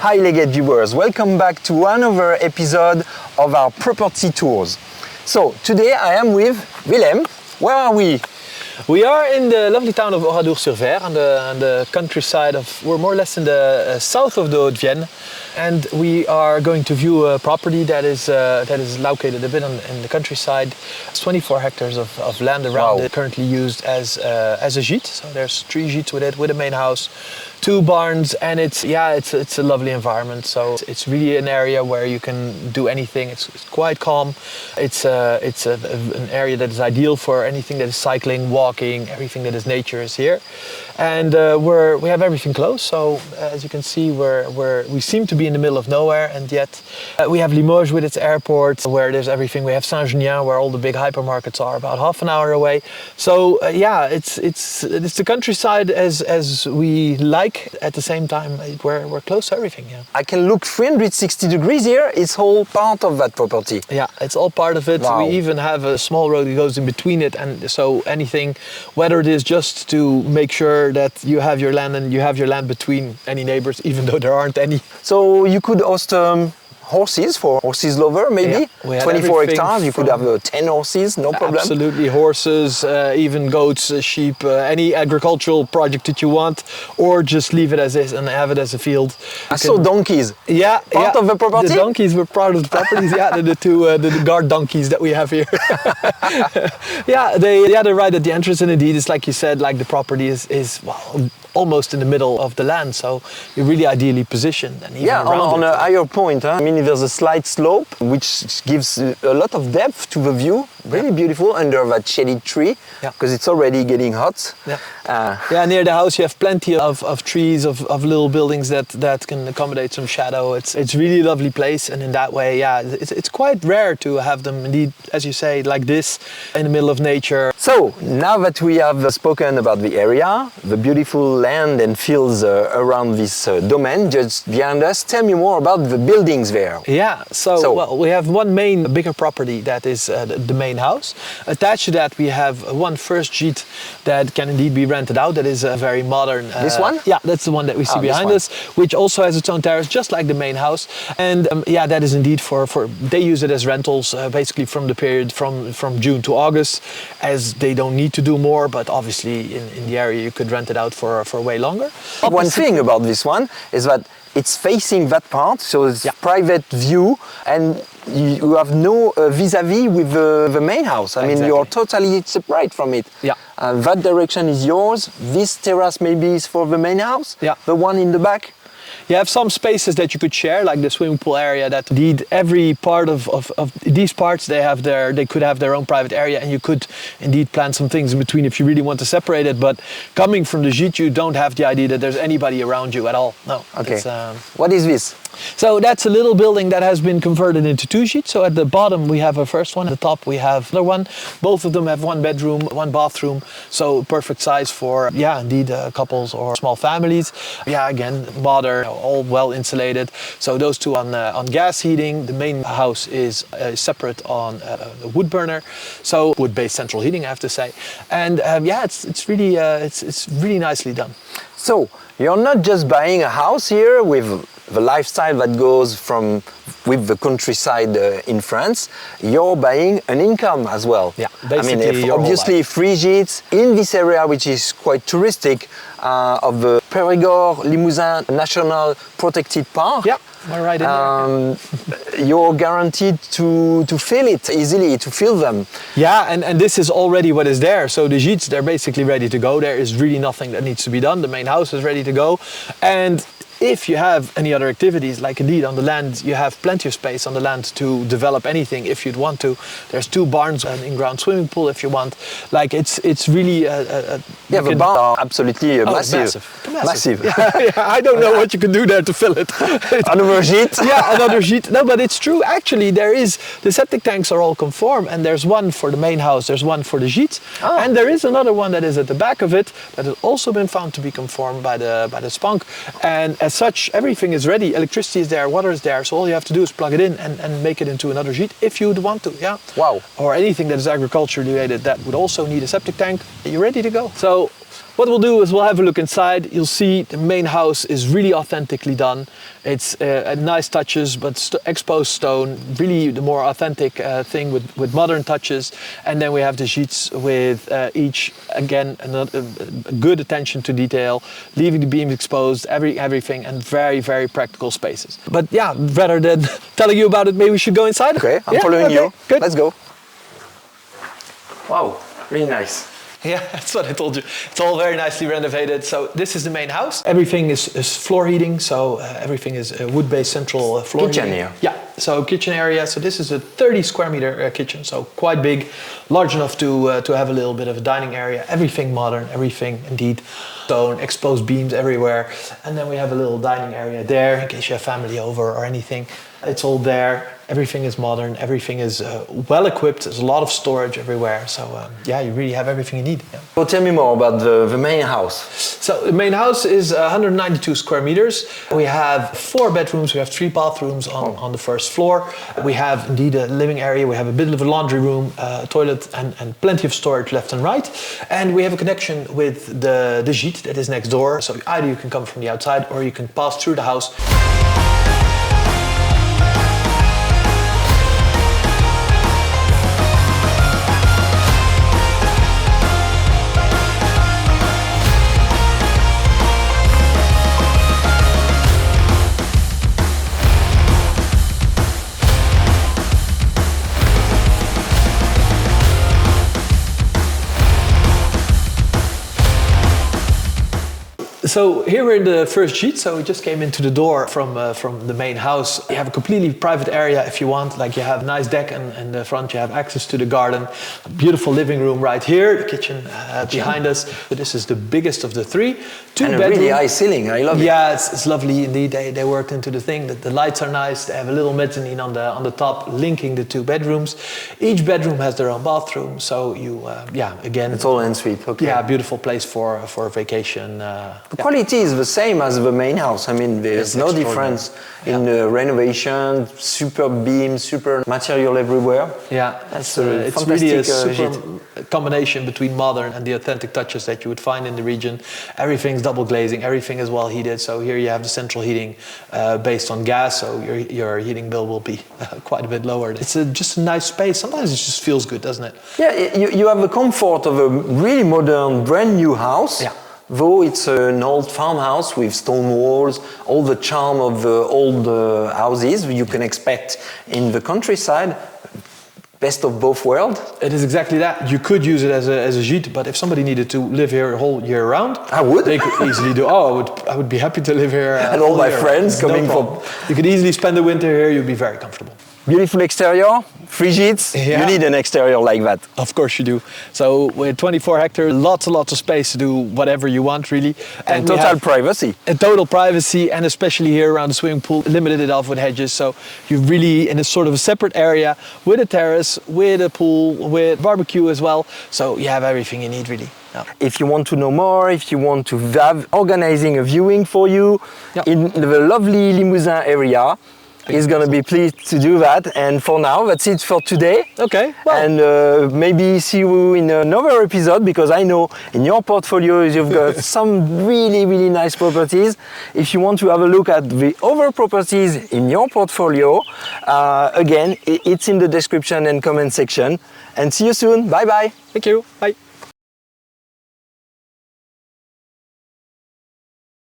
Hi Legate viewers, welcome back to another episode of our property tours. So today I am with Willem. Where are we? We are in the lovely town of Oradour-sur-Vayres on the countryside we're more or less in the south of the Haute-Vienne, and we are going to view a property that is located a bit in the countryside. It's 24 hectares of land around it, currently used as a gîte. So there's 3 gîtes with a main house, 2 barns, and it's a lovely environment. So it's really an area where you can do anything. It's quite calm. It's an area that is ideal for anything that is cycling, walking, everything that is nature is here. And we have everything close. So as you can see, we seem to be in the middle of nowhere, and yet we have Limoges with its airport, where there's everything. We have Saint-Junien, where all the big hypermarkets are, about half an hour away. So it's the countryside as we like. At the same time, we're close to everything. Yeah, I can look 360 degrees here. It's all part of that property. Yeah, it's all part of it. Wow. We even have a small road that goes in between it, and so anything, whether it is just to make sure that you have your land and you have your land between any neighbors, even though there aren't any. So you could host horses for horses lover, maybe. Yeah, 24 hectares, you could have 10 horses, no problem. Absolutely, horses, even goats, sheep, any agricultural project that you want, or just leave it as is and have it as a field. I saw donkeys. Yeah, part of the property. The donkeys were part of the properties. Yeah, the 2 the guard donkeys that we have here. They're right at the entrance, and indeed, it's like you said, like the property is almost in the middle of the land, so you're really ideally positioned. And even on a higher point. Huh? I mean, there's a slight slope which gives a lot of depth to the view. Really beautiful under that shaded tree, because it's already getting hot. Near the house you have plenty of trees, of little buildings that can accommodate some shadow. It's really a lovely place, and in that way, it's quite rare to have them indeed, as you say, like this, in the middle of nature. So now that we have spoken about the area, the beautiful land and fields around this domain just behind us, tell me more about the buildings there. Well, we have one main bigger property that is the main house. Attached to that we have one first gîte that can indeed be rented out. That is a very modern. This one? Yeah, that's the one that we see behind us, which also has its own terrace, just like the main house. And that is indeed for they use it as rentals, basically from the period from June to August, as they don't need to do more. But obviously in the area you could rent it out for way longer. One thing about this one is that it's facing that part, so it's private view, and you have no vis-a-vis with the main house. I mean, you're totally separate from it. That direction is yours. This terrace maybe is for the main house. The one in the back. You have some spaces that you could share, like the swimming pool area, that indeed every part of these parts, they could have their own private area, and you could indeed plant some things in between if you really want to separate it. But coming from the gîte, you don't have the idea that there's anybody around you at all. No. Okay. What is this? So that's a little building that has been converted into 2 gîtes. So at the bottom we have a first one, at the top we have another one. Both of them have 1 bedroom, 1 bathroom, so perfect size for indeed couples or small families. Again, modern, all well insulated. So those 2 on gas heating. The main house is separate on a wood burner, so wood-based central heating, I have to say. And it's really nicely done. So you're not just buying a house here with the lifestyle that goes with the countryside in France. You're buying an income as well. I mean, obviously 3 gîtes in this area, which is quite touristic, of the Périgord Limousin National Protected Park. We're right in there. You're guaranteed to feel it easily, to feel them. And this is already what is there. So the gîtes, they're basically ready to go. There is really nothing that needs to be done. The main house is ready to go. And if you have any other activities, like indeed on the land, you have plenty of space on the land to develop anything if you'd want to. There's 2 barns, an in-ground swimming pool if you want. Like it's really the barns are absolutely massive. I don't know what you can do there to fill it. Another gîte. Another gîte. No, but it's true. Actually, the septic tanks are all conform, and there's one for the main house, there's one for the gîte, and there is another one that is at the back of it that has also been found to be conformed by the spunk. And as such, everything is ready. Electricity is there, water is there, so all you have to do is plug it in and make it into another gîte if you would want to. Wow. Or anything that is agriculture related that would also need a septic tank. You're ready to go. So What we'll do is we'll have a look inside. You'll see the main house is really authentically done. It's nice touches, but exposed stone, really the more authentic thing with modern touches. And then we have the Gîtes with each, again, good attention to detail, leaving the beams exposed, everything, and very, very practical spaces. But yeah, rather than telling you about it, maybe we should go inside. Okay, I'm following you. Good. Let's go. Wow, really nice. Yeah, that's what I told you. It's all very nicely renovated. So this is the main house. Everything is floor heating, so everything is wood-based central floor kitchen heating. here. Yeah, so kitchen area. So this is a 30 square meter kitchen, so quite big, large enough to have a little bit of a dining area. Everything modern, everything indeed stone, exposed beams everywhere. And then we have a little dining area there in case you have family over or anything. It's all there. Everything is modern. Everything is well equipped. There's a lot of storage everywhere. So yeah, you really have everything you need. Yeah. Well, tell me more about the main house. So the main house is 192 square meters. We have 4 bedrooms. We have 3 bathrooms on the first floor. We have indeed a living area. We have a bit of a laundry room, toilet, and plenty of storage left and right. And we have a connection with the Gîte that is next door. So either you can come from the outside or you can pass through the house. So here we're in the first Gîte, so we just came into the door from the main house. You have a completely private area if you want, like you have a nice deck and in the front you have access to the garden. A beautiful living room right here, the kitchen behind us. So this is the biggest of the 3. 2 and bedroom. A really high ceiling, I love it. Yeah, it's lovely indeed. They worked into the thing. The lights are nice. They have a little mezzanine on the top linking the 2 bedrooms. Each bedroom has their own bathroom, so you, yeah, again. It's all ensuite, okay. Yeah, beautiful place for a vacation. The quality is the same as the main house. I mean, there's no difference in the renovation, super beams, super material everywhere. Yeah, that's it's really a super combination between modern and the authentic touches that you would find in the region. Everything's double glazing, everything is well heated. So here you have the central heating based on gas, so your heating bill will be quite a bit lower. It's just a nice space. Sometimes it just feels good, doesn't it? Yeah, you have the comfort of a really modern, brand new house. Yeah. Though it's an old farmhouse with stone walls, all the charm of the old houses you can expect in the countryside. Best of both worlds. It is exactly that. You could use it as a Gîte, but if somebody needed to live here a whole year round, I would. They could easily do. Oh, I would be happy to live here. And all my friends coming from. You could easily spend the winter here. You'd be very comfortable. Beautiful exterior, 3 Gîtes. Yeah. You need an exterior like that. Of course you do. So with 24 hectares, lots and lots of space to do whatever you want, really. And total privacy. And total privacy, and especially here around the swimming pool, limited it off with hedges. So you're really in a sort of a separate area with a terrace, with a pool, with barbecue as well. So you have everything you need, really. Yeah. If you want to know more, if you want to have organizing a viewing for you in the lovely Limousin area, he's going to be pleased to do that. And for now, that's it for today. Okay. Well. And maybe see you in another episode, because I know in your portfolio you've got some really, really nice properties. If you want to have a look at the other properties in your portfolio, again, it's in the description and comment section. And see you soon. Bye-bye. Thank you. Bye.